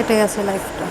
কেটে গেছে লাইফটা।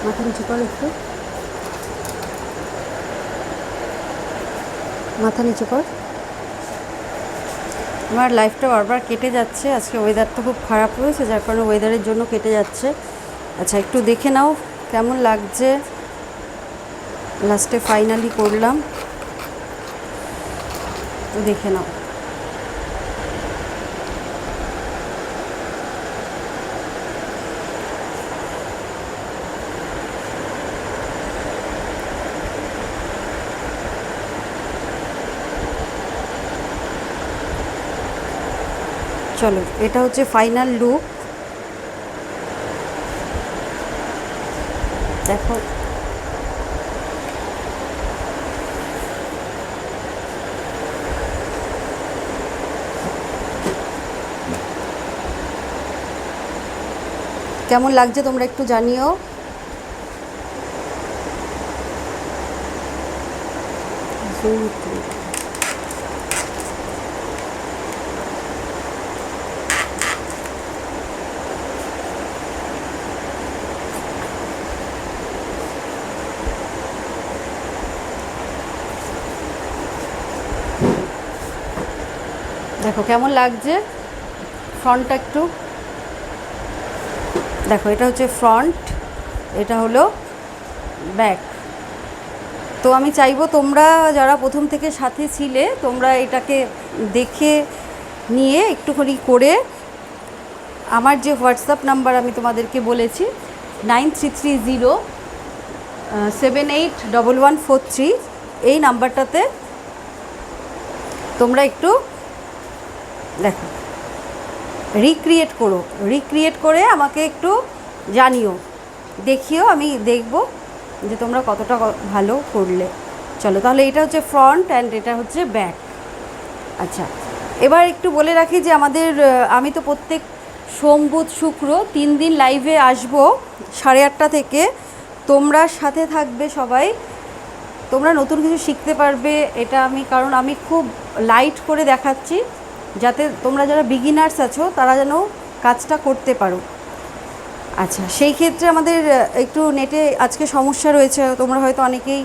মাথা নিচু কর, একটু মাথা নিচু কর। আমার লাইফটা বারবার কেটে যাচ্ছে, আজকে ওয়েদারটা খুব খারাপ রয়েছে, যার কারণে ওয়েদারের জন্য কেটে যাচ্ছে। আচ্ছা, একটু দেখে নাও কেমন লাগছে। লাস্টে ফাইনালি করলাম, তো দেখে নাও। চলো, এটা হচ্ছে ফাইনাল লুক। দেখো কেমন লাগছে তোমরা একটু জানিও। দেখো কেমন লাগছে ফ্রন্টটা, একটু দেখো। এটা হচ্ছে ফ্রন্ট, এটা হলো ব্যাক। তো আমি চাইবো তোমরা যারা প্রথম থেকে সাথে ছিলে, তোমরা এটাকে দেখে নিয়ে একটুখানি করে আমার যে হোয়াটসঅ্যাপ নাম্বার আমি তোমাদেরকে বলেছি 9330781143, এই নাম্বারটাতে তোমরা একটু দেখো রিক্রিয়েট করে আমাকে একটু জানিও, দেখিও, আমি দেখব যে তোমরা কতটা ভালো করলে। চলো তাহলে এটা হচ্ছে ফ্রন্ট অ্যান্ড এটা হচ্ছে ব্যাক। আচ্ছা, এবার একটু বলে রাখি যে আমাদের আমি তো প্রত্যেক সোম বুধ শুক্র 3 দিন লাইভে আসবো 8:30 থেকে। তোমরা সাথে থাকবে সবাই, তোমরা নতুন কিছু শিখতে পারবে। এটা আমি কারণ আমি খুব লাইট করে দেখাচ্ছি যাতে তোমরা যারা বিগিনার্স আছো তারা যেন কাজটা করতে পারো। আচ্ছা, সেই ক্ষেত্রে আমাদের একটু নেটে আজকে সমস্যা রয়েছে, তোমরা হয়তো অনেকেই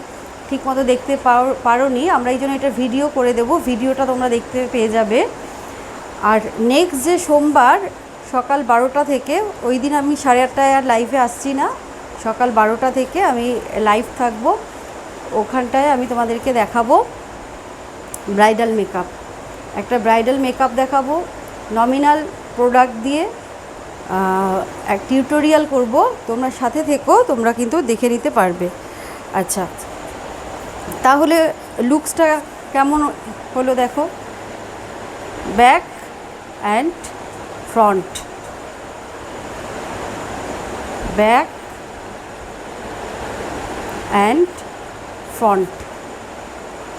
ঠিকমতো দেখতে পারোনি। আমরা এই জন্য এটা ভিডিও করে দেবো, ভিডিওটা তোমরা দেখতে পেয়ে যাবে। আর নেক্সট যে সোমবার সকাল 12টা থেকে, ওই দিন আমি 8:30টায় আর লাইভে আসছি না, সকাল 12টা থেকে আমি লাইভ থাকবো। ওখানটায় আমি তোমাদেরকে দেখাবো ব্রাইডাল মেকআপ, একটা ব্রাইডাল মেকআপ দেখাবো নমিনাল প্রোডাক্ট দিয়ে, এক টিউটোরিয়াল করব। তোমরা সাথে থেকো, তোমরা কিন্তু দেখে নিতে পারবে। আচ্ছা, তাহলে লুকসটা কেমন হলো দেখো, back and front, back and front,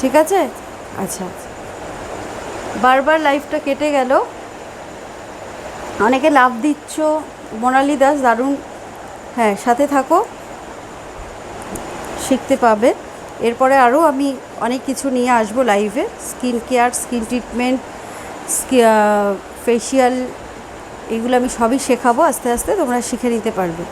ঠিক আছে। আচ্ছা, বারবার লাইফটা কেটে গেল, অনেকে লাভ দিচ্ছ, মোনালি দাস দারুণ, হ্যাঁ সাথে থাকো, শিখতে পাবে। এরপরে আরও আমি অনেক কিছু নিয়ে আসবো লাইভে, skin care, skin treatment, facial, এগুলো আমি সবই শেখাবো আস্তে আস্তে, তোমরা শিখে নিতে পারবে।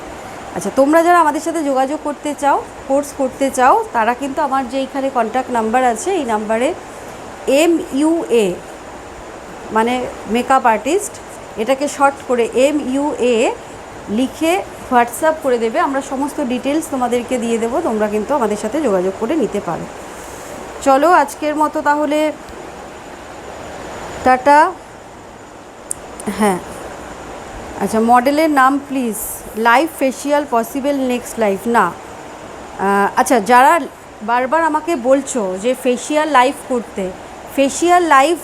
আচ্ছা, তোমরা যারা আমাদের সাথে যোগাযোগ করতে চাও, কোর্স করতে চাও, তারা কিন্তু আমার যে এইখানে কন্ট্যাক্ট নাম্বার আছে, এই নাম্বারে MUA মানে মেকআপ আর্টিস্ট, এটাকে শর্ট করে MUA লিখে হোয়াটসঅ্যাপ করে দেবে, আমরা সমস্ত ডিটেলস তোমাদেরকে দিয়ে দেবো, তোমরা কিন্তু আমাদের সাথে যোগাযোগ করে নিতে পারো। চলো আজকের মতো তাহলে টাটা। হ্যাঁ, আচ্ছা, মডেলের নাম please, live facial possible next live না। আচ্ছা, যারা বারবার আমাকে বলছো যে ফেশিয়াল লাইভ করতে, ফেশিয়াল লাইভ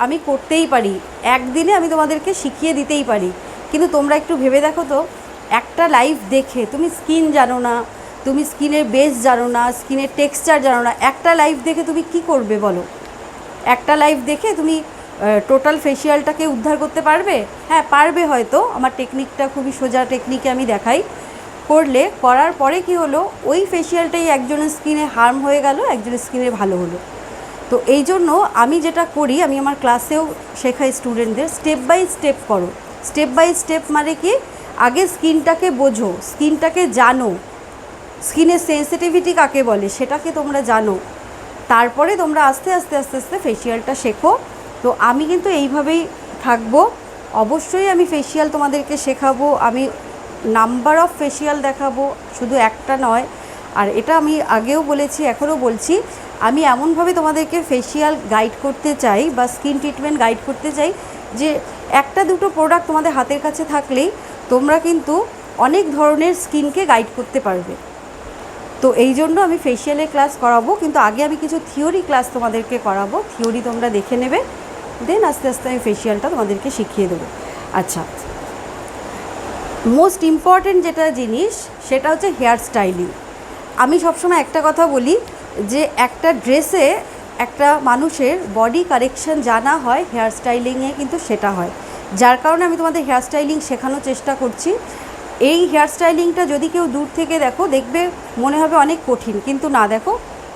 আমি করতেই পারি, একদিনে আমি তোমাদেরকে শিখিয়ে দিতেই পারি, কিন্তু তোমরা একটু ভেবে দেখো তো, একটা লাইভ দেখে তুমি স্কিন জানো না, তুমি স্কিনের বেস জানো না, স্কিনের টেক্সচার জানো না, একটা লাইভ দেখে তুমি কি করবে বলো? একটা লাইভ দেখে তুমি টোটাল ফেশিয়ালটাকে উদ্ধার করতে পারবে? হ্যাঁ পারবে হয়তো, আমার টেকনিকটা খুবই সোজা টেকনিকে আমি দেখাই, করলে করার পরে কি হলো, ওই ফেশিয়ালটাই একজনের স্কিনে হার্ম হয়ে গেল, একজনের স্কিনে ভালো হলো। তো এই জন্য আমি যেটা করি, আমি আমার ক্লাসেও শেখাই স্টুডেন্টদের, স্টেপ বাই স্টেপ করো। স্টেপ বাই স্টেপ মানে কি, আগে স্কিনটাকে বোঝো, স্কিনটাকে জানো, স্কিনের সেন্সিটিভিটি কাকে বলে সেটাকে তোমরা জানো, তারপরে তোমরা আস্তে আস্তে আস্তে আস্তে ফেশিয়ালটা শেখো। তো আমি কিন্তু এইভাবেই থাকবো, অবশ্যই আমি ফেশিয়াল তোমাদেরকে শেখাবো, আমি নাম্বার অফ ফেশিয়াল দেখাবো, শুধু একটা নয়। আর এটা আমি আগেও বলেছি, এখনও বলছি, আমি এমনভাবে তোমাদেরকে ফেশিয়াল গাইড করতে চাই বা স্কিন ট্রিটমেন্ট গাইড করতে চাই যে একটা দুটো প্রোডাক্ট তোমাদের হাতের কাছে থাকলেই তোমরা কিন্তু অনেক ধরনের স্কিনকে গাইড করতে পারবে। তো এই জন্য আমি ফেশিয়ালের ক্লাস করাবো, কিন্তু আগে আমি কিছু থিওরি ক্লাস তোমাদেরকে করাবো, থিওরি তোমরা দেখে নেবে, দেন আস্তে আস্তে আমি ফেশিয়ালটা তোমাদেরকে শিখিয়ে দেবো। আচ্ছা, মোস্ট ইম্পর্ট্যান্ট যেটা জিনিস সেটা হচ্ছে হেয়ার স্টাইলিং। আমি সবসময় একটা কথা বলি যে একটা ড্রেসে একটা মানুষের বডি কারেকশন জানা হয়, হেয়ার স্টাইলিংয়ে কিন্তু সেটা হয়, যার কারণে আমি তোমাদের হেয়ার স্টাইলিং শেখানোর চেষ্টা করছি। এই হেয়ার স্টাইলিংটা যদি কেউ দূর থেকে দেখো, দেখবে মনে হবে অনেক কঠিন, কিন্তু না, দেখো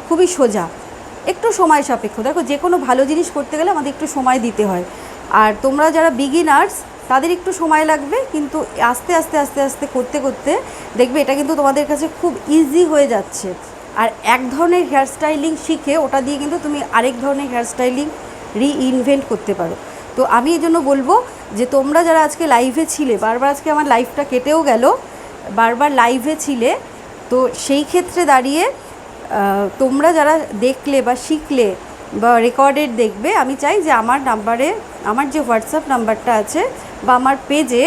খুবই সোজা, একটু সময় সাপেক্ষ। দেখো যে কোনো ভালো জিনিস করতে গেলে আমাদের একটু সময় দিতে হয়, আর তোমরা যারা বিগিনার্স তাদের একটু সময় লাগবে, কিন্তু আস্তে আস্তে আস্তে আস্তে করতে করতে দেখবে এটা কিন্তু তোমাদের কাছে খুব ইজি হয়ে যাচ্ছে। আর এক ধরনের হেয়ার স্টাইলিং শিখে ওটা দিয়ে কিন্তু তুমি আরেক ধরনের হেয়ার স্টাইলিং রিইনভেন্ট করতে পারো। তো আমি এই জন্য বলবো যে তোমরা যারা আজকে লাইভে ছিলে, বারবার আজকে আমার লাইভটা কেটেও গেল, বারবার লাইভে ছিলে, তো সেই ক্ষেত্রে দাঁড়িয়ে তোমরা যারা দেখলে বা শিখলে বা রেকর্ডেড দেখবে, আমি চাই যে আমার নাম্বারে, আমার যে হোয়াটসঅ্যাপ নাম্বারটা আছে বা আমার পেজে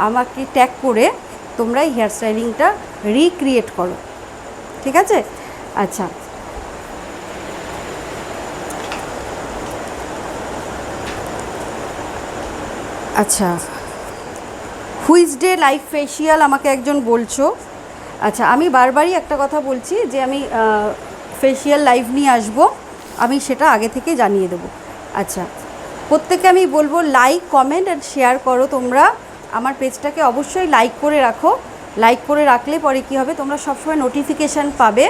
আমাকে ট্যাগ করে তোমরা এই হেয়ার স্টাইলিংটা রিক্রিয়েট করো, ঠিক আছে। আচ্ছা, আচ্ছা, হুইচ ডে লাইভ ফেশিয়াল আমাকে একজন বলছো। আচ্ছা, আমি বারবারই একটা কথা বলছি যে আমি ফেসিয়াল লাইভ নিয়ে আসবো, আমি সেটা আগে থেকে জানিয়ে দেবো। আচ্ছা, প্রত্যেককে আমি বলবো লাইক, কমেন্ট অ্যান্ড শেয়ার করো। তোমরা আমার পেজটাকে অবশ্যই লাইক করে রাখো। লাইক করে রাখলে পরে কী হবে, তোমরা সবসময় নোটিফিকেশান পাবে,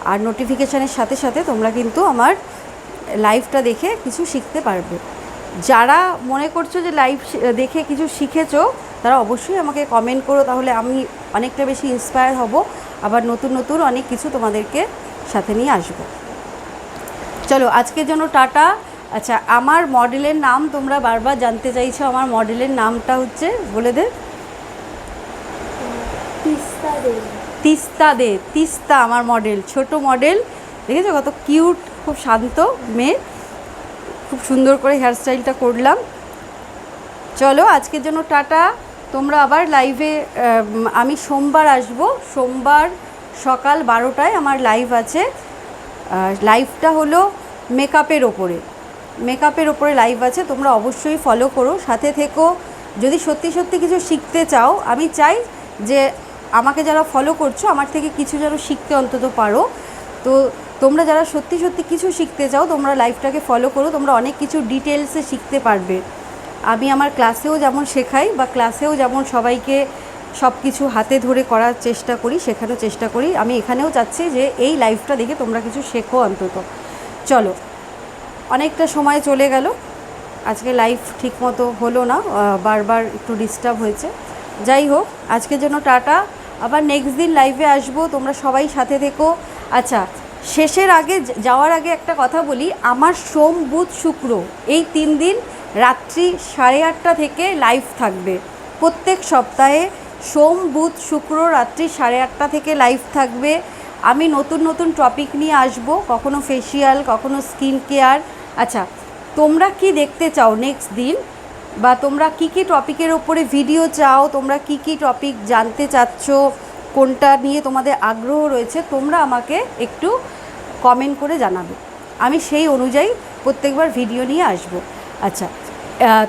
আর নোটিফিকেশানের সাথে সাথে তোমরা কিন্তু আমার লাইভটা দেখে কিছু শিখতে পারবে। যারা মনে করছো যে লাইভ দেখে কিছু শিখেছো, তারা অবশ্যই আমাকে কমেন্ট করো, তাহলে আমি অনেকটা বেশি ইন্সপায়ার হব, আবার নতুন নতুন অনেক কিছু তোমাদেরকে সাথে নিয়ে আসবো। চলো আজকের জন্য টাটা। আচ্ছা, আমার মডেলের নাম তোমরা বারবার জানতে চাইছো, আমার মডেলের নামটা হচ্ছে বলে দে। তিস্তা আমার মডেল, ছোট মডেল। দেখেছো কত কিউট, খুব শান্ত মেয়ে, খুব সুন্দর করে হেয়ারস্টাইলটা করলাম। চলো আজকের জন্য টাটা। তোমরা আবার লাইভে, আমি সোমবার আসবো, সোমবার সকাল 12টায় আমার লাইভ আছে। লাইভটা হলো মেকআপের ওপরে লাইভ আছে, তোমরা অবশ্যই ফলো করো, সাথে থেকো। যদি সত্যি সত্যি কিছু শিখতে চাও, আমি চাই যে আমাকে যারা ফলো করছো আমার থেকে কিছু যেন শিখতে অন্তত পারো। তো তোমরা যারা সত্যি সত্যি কিছু শিখতে চাও, তোমরা লাইভটাকে ফলো করো, তোমরা অনেক কিছু ডিটেলসে শিখতে পারবে। আমি আমার ক্লাসেও যেমন শেখাই, বা ক্লাসেও যেমন সবাইকে সব কিছু হাতে ধরে করার চেষ্টা করি, শেখানোর চেষ্টা করি, আমি এখানেও চাচ্ছি যে এই লাইভটা দেখে তোমরা কিছু শেখো অন্তত। চলো, অনেকটা সময় চলে গেল, আজকে লাইভ ঠিক মতো হলো না, বারবার একটু ডিস্টার্ব হয়েছে। যাই হোক, আজকের জন্য টাটা, আবার নেক্সট দিন লাইভে আসবো, তোমরা সবাই সাথে থেকো। আচ্ছা, শেষের আগে, যাওয়ার আগে একটা কথা বলি, আমার সোম, বুধ, শুক্র এই 3 দিন রাত্রি 8:30 থেকে লাইভ থাকবে। প্রত্যেক সপ্তাহে সোম, বুধ, শুক্র রাত্রি 8:30 থেকে লাইভ থাকবে। আমি নতুন নতুন টপিক নিয়ে আসবো, কখনো ফেসিয়াল, কখনো স্কিন কেয়ার। আচ্ছা, তোমরা কি দেখতে চাও নেক্সট দিন, বা তোমরা কি কি টপিকের ওপরে ভিডিও চাও, তোমরা কি কি টপিক জানতে চাচ্ছ, কোনটা নিয়ে তোমাদের আগ্রহ রয়েছে, তোমরা আমাকে একটু কমেন্ট করে জানাবে, আমি সেই অনুযায়ী প্রত্যেকবার ভিডিও নিয়ে আসবো। আচ্ছা,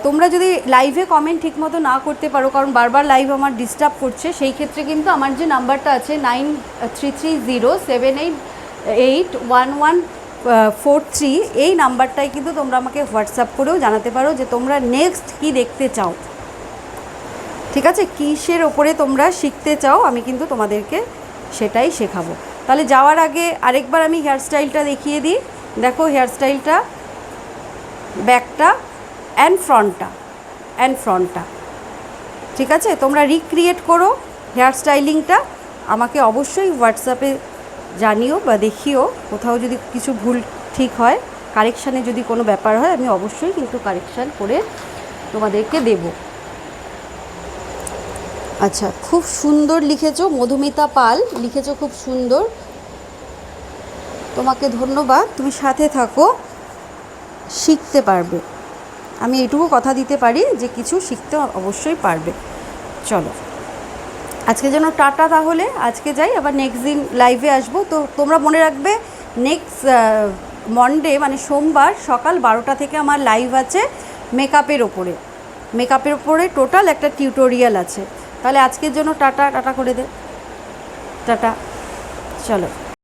তোমরা যদি লাইভে কমেন্ট ঠিকমতো না করতে পারো, কারণ বারবার লাইভ আমার ডিস্টার্ব করছে, সেই ক্ষেত্রে কিন্তু আমার যে নাম্বারটা আছে 9330788143, এই নাম্বারটাই কিন্তু তোমরা আমাকে হোয়াটসঅ্যাপ করেও জানাতে পারো যে তোমরা নেক্সট কি দেখতে চাও। ঠিক আছে, কিসের ওপরে তোমরা শিখতে চাও, আমি কিন্তু তোমাদেরকে সেটাই শেখাবো। তাহলে যাওয়ার আগে আরেকবার আমি হেয়ারস্টাইলটা দেখিয়ে দিই। দেখো হেয়ারস্টাইলটা, ব্যাকটা অ্যান্ড ফ্রন্টটা, ঠিক আছে। তোমরা রিক্রিয়েট করো হেয়ারস্টাইলিংটা, আমাকে অবশ্যই হোয়াটসঅ্যাপে জানিও বা দেখিও, কোথাও যদি কিছু ভুল ঠিক হয়, কারেকশানে যদি কোনো ব্যাপার হয়, আমি অবশ্যই কিন্তু কারেকশান করে তোমাদেরকে দেব। আচ্ছা, খুব সুন্দর লিখেছো, মধুমিতা পাল লিখেছো, খুব সুন্দর, তোমাকে ধন্যবাদ। তুমি সাথে থাকো, শিখতে পারবে, আমি এইটুকু কথা দিতে পারি যে কিছু শিখতে অবশ্যই পারবে। চলো আজকে যেন টাটা, তাহলে আজকে যাই, আবার নেক্সট দিন লাইভে আসবো। তো তোমরা মনে রাখবে, নেক্সট মনডে মানে সোমবার সকাল 12টা থেকে আমার লাইভ আছে মেকআপের ওপরে টোটাল একটা টিউটোরিয়াল আছে। তাহলে আজকের জন্য টাটা করে দে, টাটা, চলো।